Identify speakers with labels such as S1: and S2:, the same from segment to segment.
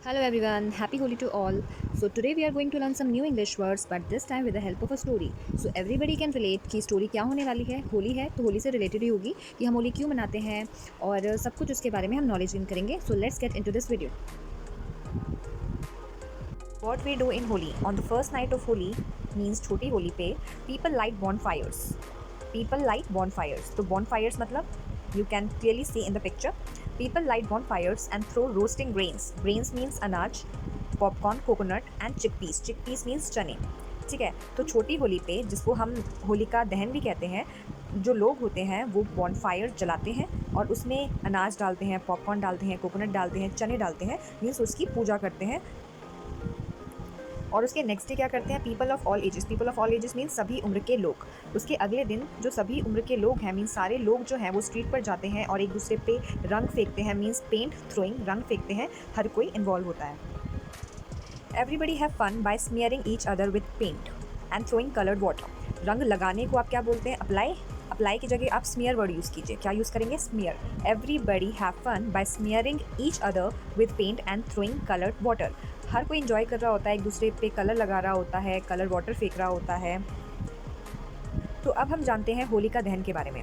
S1: Hello everyone, happy Holi to all. So today we are going to learn some new English words but this time with the help of a story. So everybody can relate कि story क्या होने वाली है. होली है तो होली से related ही होगी कि हम होली क्यों मनाते हैं और सब कुछ उसके बारे में हम नॉलेज गेन करेंगे. So let's get into this video. What we do in Holi on the first night of Holi means छोटी होली पे people light bonfires. People light bonfires. तो bonfires मतलब you can clearly see in the picture. People light bonfires and throw roasting grains. Grains means अनाज, popcorn, coconut and chickpeas. Chickpeas means चने. ठीक है, तो छोटी होली पे जिसको हम होलिका दहन भी कहते हैं, जो लोग होते हैं वो बॉनफायर जलाते हैं और उसमें अनाज डालते हैं, पॉपकॉर्न डालते हैं, कोकोनट डालते हैं, चने डालते हैं, मीन्स उसकी पूजा करते हैं. और उसके नेक्स्ट डे क्या करते हैं? People of all ages. People of all ages means सभी उम्र के लोग. उसके अगले दिन जो सभी उम्र के लोग हैं मीन्स सारे लोग जो हैं वो स्ट्रीट पर जाते हैं और एक दूसरे पे रंग फेंकते हैं, मीन्स पेंट थ्रोइंग, रंग फेंकते हैं. हर कोई इन्वॉल्व होता है. Everybody have fun by smearing each other with paint and throwing coloured water. रंग लगाने को आप क्या बोलते हैं? अप्लाई. अप्लाई की जगह आप स्मियर वर्ड यूज़ कीजिए. क्या यूज़ करेंगे? Smear. Everybody have fun by smearing each other with paint and throwing coloured water. हर कोई इन्जॉय कर रहा होता है, एक दूसरे पे कलर लगा रहा होता है, कलर वाटर फेंक रहा होता है. तो अब हम जानते हैं होलिका दहन के बारे में.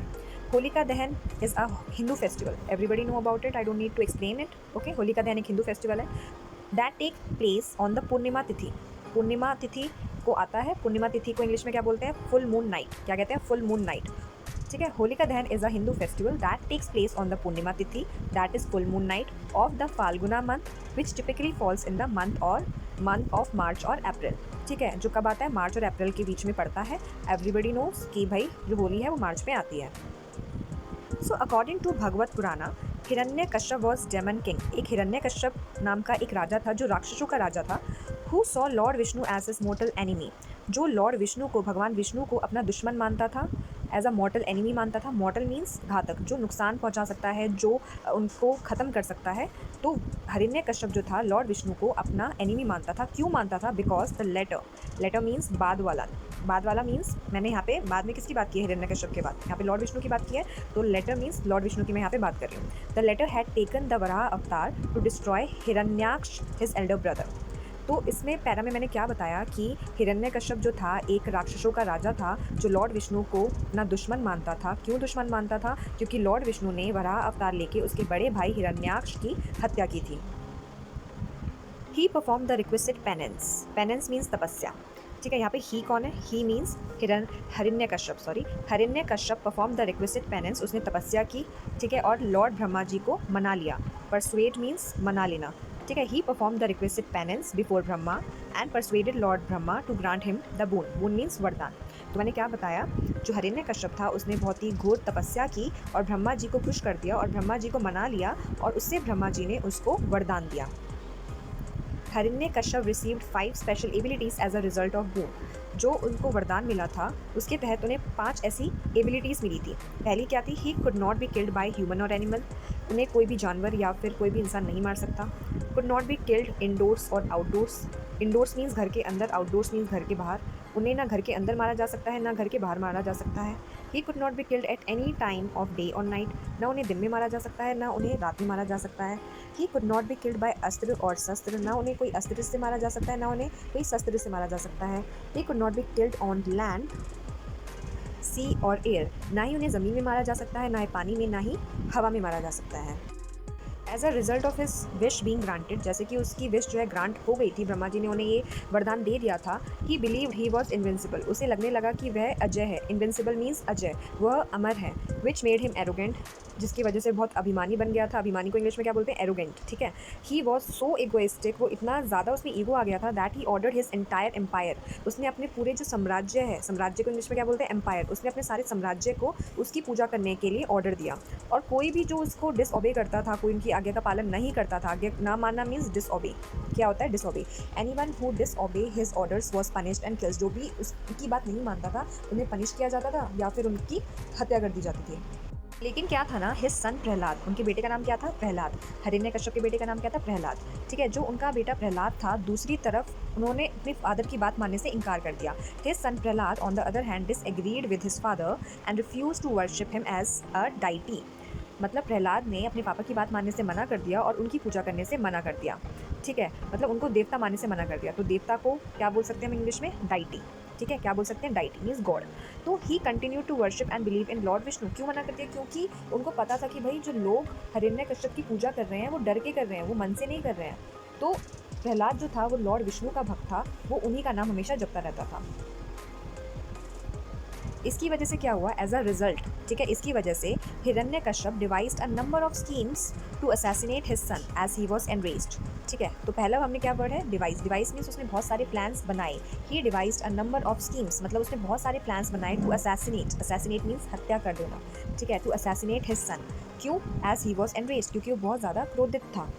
S1: Holika Dahan is a Hindu festival. Everybody know about it. I don't need to explain it. Okay, Holika Dahan एक हिंदू फेस्टिवल है. That take place on the purnima tithi. पूर्णिमा तिथि को आता है. पूर्णिमा तिथि को इंग्लिश में क्या बोलते हैं? Full moon night. क्या कहते हैं? Full moon night. ठीक है, Holika Dahan is a Hindu festival that takes place on the purnima tithi that is full moon night of the Phalguna month which typically falls in the month of March or April. ठीक है, जो कब आता है? मार्च और अप्रैल के बीच में पड़ता है. एवरीबडी नोज कि भाई जो होली है वो मार्च में आती है. सो अकॉर्डिंग टू भगवत पुराना, हिरण्य कश्यप वॉज डेमन किंग. एक हिरण्य कश्यप नाम का एक राजा था जो राक्षसों का राजा था. Who saw lord Vishnu as his mortal enemy. जो लॉर्ड विष्णु को, भगवान विष्णु को अपना दुश्मन मानता था, एज अ मॉर्टल एनिमी मानता था. मॉर्टल मीन्स घातक, जो नुकसान पहुंचा सकता है, जो उनको ख़त्म कर सकता है. तो हिरण्य कश्यप जो था लॉर्ड विष्णु को अपना एनिमी मानता था. क्यों मानता था? बिकॉज द लेटर मीन्स बाद वाला. बाद वाला मीन्स, मैंने यहाँ पे बाद में किसकी बात की है? हिरण्य कश्यप के बाद. यहाँ पे लॉर्ड विष्णु की बात की है, तो लेटर मीन्स लॉर्ड विष्णु की मैं यहाँ पे बात कर रही हूँ. The latter had taken the Varaha avatar to destroy Hiranyaksha his elder brother. तो इसमें पैरा में मैंने क्या बताया कि हिरण्यकश्यप जो था एक राक्षसों का राजा था जो लॉर्ड विष्णु को अपना दुश्मन मानता था. क्यों दुश्मन मानता था? क्योंकि लॉर्ड विष्णु ने वराह अवतार लेके उसके बड़े भाई हिरण्याक्ष की हत्या की थी. He perform the requested penance. Penance means तपस्या. ठीक है, यहाँ पे ही कौन है? ही मीन्स हिरण्य Kashyap perform the requested penance. उसने तपस्या की. ठीक है, और लॉर्ड ब्रह्मा जी को मना लिया. परसुएड मीन्स मना लेना. ठीक है, he perform the requested penance before Brahma and persuaded Lord Brahma to grant him the boon. Boon means वरदान. तो मैंने क्या बताया? जो हिरण्य कश्यप था उसने बहुत ही घोर तपस्या की और ब्रह्मा जी को खुश कर दिया और ब्रह्मा जी को मना लिया और उससे ब्रह्मा जी ने उसको वरदान दिया. Hiranya Kashyap received 5 special abilities as a result of boon. जो उनको वरदान मिला था उसके तहत उन्हें 5 ऐसी एबिलिटीज़ मिली थी. पहली क्या थी? ही could not be killed by human और एनिमल. उन्हें कोई भी जानवर या फिर कोई भी इंसान नहीं मार सकता. Could not be killed indoors और आउटडोर्स. इंडोर्स मीन्स घर के अंदर, आउटडोर्स मीन्स घर के बाहर. उन्हें ना घर के अंदर मारा जा सकता है ना घर के बाहर मारा जा सकता है. He could not be killed at any time of day और नाइट. ना उन्हें दिन में मारा जा सकता है ना उन्हें रात में मारा जा सकता है. He could not be killed by अस्त्र और शस्त्र. ना उन्हें कोई अस्त्र से मारा जा सकता है ना उन्हें कोई शस्त्र से मारा जा सकता है. He could not be killed on land, sea or air. ना ही उन्हें ज़मीन में मारा जा सकता है, ना ही पानी में, ना ही हवा में मारा जा सकता है. As a result of his wish being granted, जैसे कि उसकी विश जो है ग्रांट हो गई थी, ब्रह्मा जी ने उन्हें ये वरदान दे दिया था. ही बिलीव्ड ही वॉज इन्विंसिबल. उसे लगने लगा कि वह अजय है. इन्विंसिबल मीन्स अजय, वह अमर है. विच मेड हिम एरोगेंट, जिसकी वजह से बहुत अभिमानी बन गया था. अभिमानी को इंग्लिश में क्या बोलते हैं? एरोगेंट. ठीक है, ही वॉज सो इगोइस्टिक, वो इतना ज़्यादा उसमें ईगो आ गया था that he ordered his entire empire. उसने अपने पूरे जो साम्राज्य है, साम्राज्य को इंग्लिश में क्या बोलते हैं? एम्पायर. उसने अपने सारे साम्राज्य को उसकी पूजा करने के लिए ऑर्डर दिया. और कोई भी जो उसको डिसओबे करता था, कोई उनकी आज्ञा का पालन नहीं करता था. आज्ञा ना मानना मीन्स डिसओबे. क्या होता है? Disobey. Anyone who disobey his orders was punished and killed. जो भी उसकी बात नहीं मानता था उन्हें पनिश किया जाता था या फिर उनकी हत्या कर दी जाती थी. लेकिन क्या था ना, हिज सन प्रहलाद, उनके बेटे का नाम क्या था? प्रहलाद. हिरण्य कश्यप के बेटे का नाम क्या था? प्रहलाद. ठीक है, जो उनका बेटा प्रहलाद था दूसरी तरफ उन्होंने अपने फादर की बात मानने से इनकार कर दिया. His son Prahlad on the other hand disagreed with his father and refuse to worship him as a deity. मतलब प्रहलाद ने अपने पापा की बात मानने से मना कर दिया और उनकी पूजा करने से मना कर दिया. ठीक है, मतलब उनको देवता मानने से मना कर दिया। तो देवता को क्या बोल सकते हैं हम इंग्लिश में? डाइटी। ठीक है, क्या बोल सकते हैं? Deity means god. तो he continue to worship and believe in Lord Vishnu. क्यों मना कर दिया? क्योंकि उनको पता था कि भाई जो लोग हिरण्यकश्यप की पूजा कर रहे हैं वो डर के कर रहे हैं, वो मन से नहीं कर रहे हैं। तो प्रहलाद जो था वो लॉर्ड विष्णु का भक्त था, वो उन्हीं का नाम हमेशा जपता रहता था। इसकी वजह से क्या हुआ? एज अ रिजल्ट, ठीक है, इसकी वजह से Hiranyakashyap devised a number of schemes to assassinate his son as he was enraged. ठीक है, तो पहला हमने क्या वर्ड है? डिवाइस। डिवाइस मीन्स उसने बहुत सारे प्लान्स बनाए। He devised a number of schemes, मतलब उसने बहुत सारे प्लान्स बनाए टू असैसिनेट। असैसिनेट मीन्स हत्या कर देना। ठीक है, टू असैसिनेट हिज सन। क्यों? एज ही वाज एनरेज्ड, क्योंकि वो बहुत ज़्यादा क्रोधित था।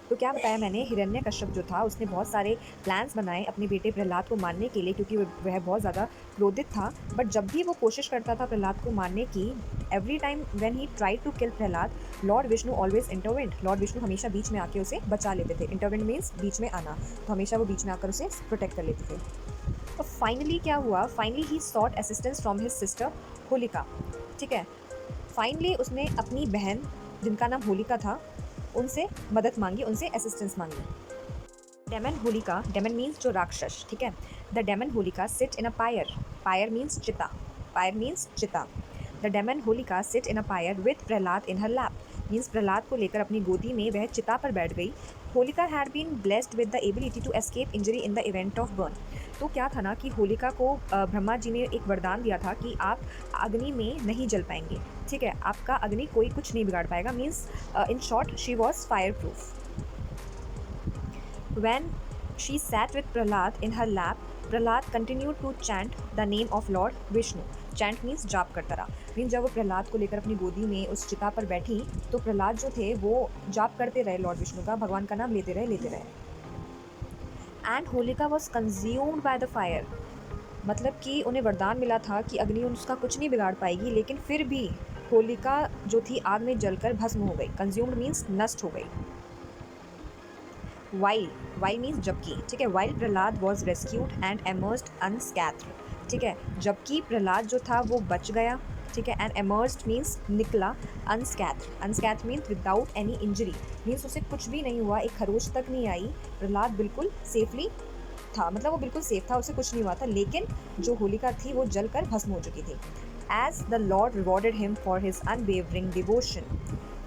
S1: तो क्या बताया मैंने? हिरण्यकश्यप जो था उसने बहुत सारे प्लान्स बनाए अपने बेटे प्रहलाद को मारने के लिए, क्योंकि वह बहुत ज़्यादा क्रोधित था। बट जब भी वो कोशिश करता था प्रहलाद को मारने की, every time when he tried to kill Prahlad, Lord Vishnu always intervened. Lord Vishnu हमेशा बीच में आके उसे बचा लेते थे। इंटरवेंट मीन्स बीच में आना, तो हमेशा वो बीच में आकर उसे प्रोटेक्ट कर लेते थे। तो फाइनली क्या हुआ? Finally he sought assistance from his sister Holika. ठीक है, फाइनली उसने अपनी बहन जिनका नाम होलिका था उनसे मदद मांगी, उनसे असिस्टेंस मांगी। डेमन होलिका, डेमन मीन्स जो राक्षस, ठीक है। The demon Holika sit in a pyre. Pyre means चिता। पायर मीन्स चिता। The demon Holika sit in a pyre with Prahlad in her lap. Means Prahlad को लेकर अपनी गोदी में वह चिता पर बैठ गई। Holika had been blessed with the ability to escape injury in the event of burn. तो क्या था ना कि होलिका को ब्रह्मा जी ने एक वरदान दिया था कि आप अग्नि में नहीं जल पाएंगे। ठीक है, आपका अग्नि कोई कुछ नहीं बिगाड़ पाएगा। Means in short she was fire proof. When she sat with Prahlad in her lap, Prahlad continued to chant the name of Lord Vishnu. Chant means जाप करता रहा। मीन्स जब वो प्रहलाद को लेकर अपनी गोदी में उस चिता पर बैठी तो प्रहलाद जो थे वो जाप करते रहे लॉर्ड विष्णु का, भगवान का नाम लेते रहे लेते रहे। And Holika was consumed by the fire. मतलब कि उन्हें वरदान मिला था कि अग्नि उसका कुछ नहीं बिगाड़ पाएगी, लेकिन फिर भी होलिका जो थी आग में जलकर भस्म हो गई। कंज्यूम्ड मीन्स नष्ट हो गई। वाइल, वाइल मीन्स जबकि, ठीक है। While Prahlad was rescued and emerged unscathed. ठीक है, जबकि प्रहलाद जो था वो बच गया। ठीक है, एंड एमर्स्ड मीन्स निकला। Unscathed, unscathed means without any injury, means उसे कुछ भी नहीं हुआ, एक खरोच तक नहीं आई। प्रहलाद बिल्कुल सेफली था, मतलब वो बिल्कुल सेफ था, उसे कुछ नहीं हुआ था। लेकिन जो होलिका थी वो जलकर भस्म हो चुकी थी। As the lord rewarded him for his unwavering devotion.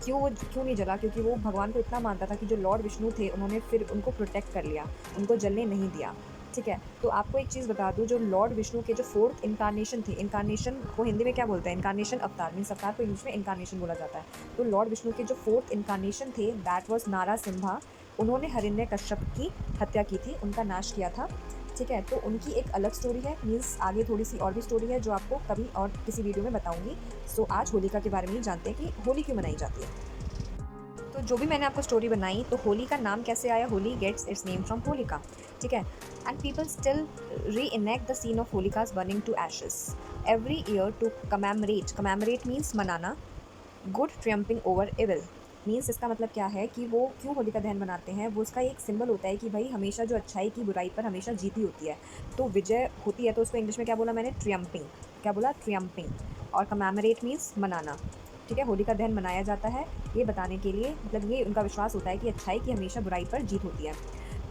S1: क्यों नहीं जला? क्योंकि वो भगवान को इतना मानता था कि जो लॉर्ड विष्णु थे उन्होंने फिर उनको प्रोटेक्ट कर लिया, उनको जलने नहीं दिया। ठीक है, तो आपको एक चीज़ बता दूं, जो लॉर्ड विष्णु के जो फोर्थ इनकारनेशन थे, इनकारनेशन को हिंदी में क्या बोलते हैं? इनकारनेशन, अवतार। मीन्स अवतार को इंग्लिश में इनकारनेशन बोला जाता है। तो लॉर्ड विष्णु के जो फोर्थ इनकारनेशन थे दैट वॉज नारासिम्हा। उन्होंने हिरण्यकश्यप की हत्या की थी, उनका नाश किया था। ठीक है, तो उनकी एक अलग स्टोरी है। मीन्स आगे थोड़ी सी और भी स्टोरी है जो आपको कभी और किसी वीडियो में बताऊंगी। सो आज होलिका के बारे में ही जानते हैं कि होली क्यों मनाई जाती है। तो जो भी मैंने आपको स्टोरी बनाई, तो होली का नाम कैसे आया? Holi gets its name from Holika. ठीक है, and people still reenact the scene of Holika's burning to ashes every year to commemorate. Commemorate means मनाना। Good triumphing over evil means, इसका मतलब क्या है कि वो क्यों होलिका दहन बनाते हैं? वो उसका एक सिंबल होता है कि भाई हमेशा जो अच्छाई की बुराई पर हमेशा जीती होती है, तो विजय होती है। तो उसको इंग्लिश में क्या बोला मैंने? ट्रियम्पिंग। क्या बोला? ट्रियम्पिंग। और कमेमोरेट मीन्स मनाना। ठीक है, होलिका दहन मनाया जाता है ये बताने के लिए, मतलब ये उनका विश्वास होता है कि अच्छाई की हमेशा बुराई पर जीत होती है।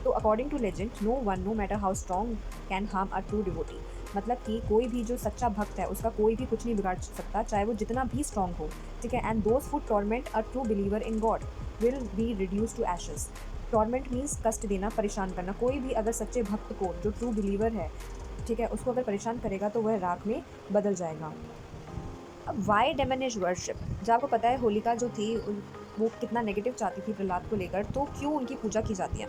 S1: तो according to legend, no one no matter how strong can harm a true devotee. मतलब कि कोई भी जो सच्चा भक्त है उसका कोई भी कुछ नहीं बिगाड़ सकता, चाहे वो जितना भी स्ट्रॉन्ग हो। ठीक है, and those who torment a true believer in god will be reduce to ashes. Torment means कष्ट देना, परेशान करना। कोई भी अगर सच्चे भक्त को, जो ट्रू बिलीवर है, ठीक है, उसको अगर परेशान करेगा तो वह राख में बदल जाएगा। अब वाई डेमन इज वर्शिप। जब आपको पता है होलिका जो थी वो कितना नेगेटिव चाहती थी प्रहलाद को लेकर, तो क्यों उनकी पूजा की जाती है?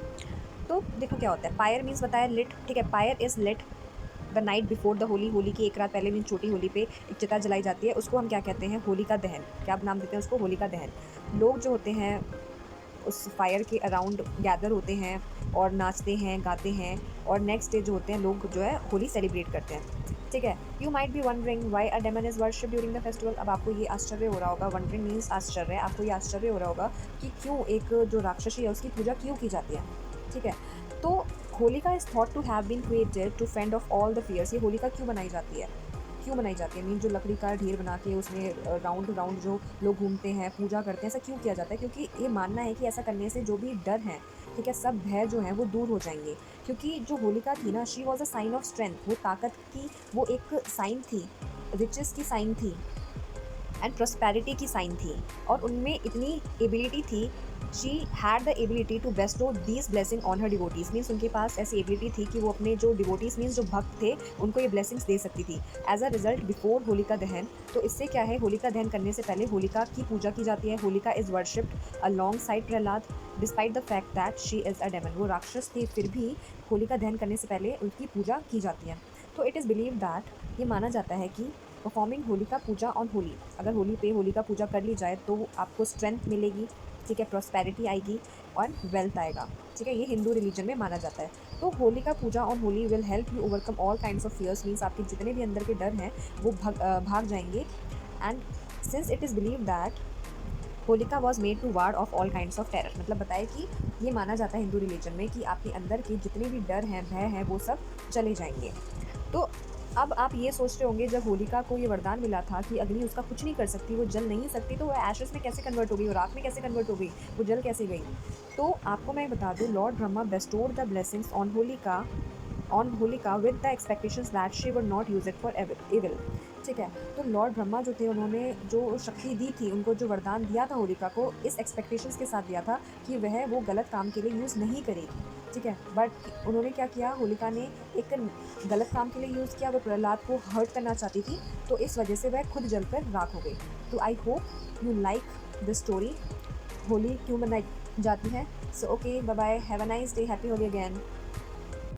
S1: तो देखो क्या होता है। पायर मीन्स बताया लिट। ठीक है, pyre is lit the night before the Holi. Holi की एक रात पहले मीन्स छोटी होली पे एक चिता जलाई जाती है, उसको हम क्या कहते हैं? होलिका दहन। क्या नाम देते हैं उसको? होलिका दहन। लोग जो होते हैं उस फायर के अराउंड गैदर होते हैं और नाचते हैं, गाते हैं, और नेक्स्ट डे जो होते हैं लोग जो है होली सेलिब्रेट करते हैं। ठीक है, you might be wondering why a demon is worship during the festival. अब आपको ये आश्चर्य हो रहा होगा, वंडरिंग मीन्स आश्चर्य, आपको ये आश्चर्य हो रहा होगा कि क्यों एक जो राक्षसी है उसकी पूजा क्यों की जाती है। ठीक है, तो Holika is thought to have been created to fend off all the fears. ये होलिका क्यों बनाई जाती है? क्यों बनाई जाती है, मीन जो लकड़ी का ढेर बना के उसमें राउंड राउंड जो लोग घूमते हैं, पूजा करते हैं, ऐसा क्यों किया जाता है? क्योंकि ये मानना है कि ऐसा करने से जो भी डर है, ठीक है, सब भय जो है वो दूर हो जाएंगे। क्योंकि जो होलिका थी ना, she was a sign of strength, वो ताकत की वो एक साइन थी, रिचेस की साइन थी एंड प्रॉस्पेरिटी की साइन थी। और उनमें इतनी एबिलिटी थी, she had the ability to bestow these blessing on her devotees, means उनके पास ऐसी एबिलिटी थी कि वो अपने जो डिवोटीज मीन्स जो भक्त थे उनको ये ब्लेसिंग्स दे सकती थी। As a result before Holika Dahan, तो इससे क्या है, होलिका दहन करने से पहले होलिका की पूजा की जाती है। Holika is worshipped alongside Prahlad despite the fact that she is a demon, वो राक्षस थे फिर भी होलिका दहन करने से पहले उनकी पूजा की जाती है। तो इट इज़ बिलीव दैट, ये माना जाता है कि परफॉर्मिंग होलिका पूजा ऑन होली, अगर होली पे होलिका पूजा कर ली जाए तो आपको स्ट्रेंथ मिलेगी, ठीक है, प्रॉस्पेरिटी आएगी और वेल्थ आएगा, ठीक है, ये हिंदू रिलीजन में माना जाता है। तो Holika puja on Holi will help you overcome all kinds of fears, means आपके जितने भी अंदर के डर हैं वो भाग जाएंगे। And since it is believe that Holika was made to ward off all kinds of terror, मतलब बताए कि ये माना जाता है हिंदू रिलीजन में कि आपके अंदर के जितने भी डर हैं, भय हैं, वो सब चले जाएंगे। तो अब आप ये सोच रहे होंगे, जब होलिका को ये वरदान मिला था कि अग्नि उसका कुछ नहीं कर सकती, वो जल नहीं सकती, तो वो एशेस में कैसे कन्वर्ट हो गई, वो राख में कैसे कन्वर्ट हो गई, वो जल कैसे गई? तो आपको मैं बता दूँ, Lord Brahma bestowed the blessings on Holika with the expectations that she would not use it for evil, ठीक है। तो लॉर्ड ब्रह्मा जो थे, उन्होंने जो शक्ति दी थी, उनको जो वरदान दिया था होलिका को, इस एक्सपेक्टेशंस के साथ दिया था कि वह वो गलत काम के लिए यूज़ नहीं करेगी, ठीक है। बट उन्होंने क्या किया, होलिका ने एक गलत काम के लिए यूज़ किया, वो प्रहलाद को हर्ट करना चाहती थी, तो इस वजह से वह खुद जलकर राख हो गई। तो I hope you like this story, Holi क्यों मनाई जाती है। So okay, bye bye, have a nice day, happy Holi again.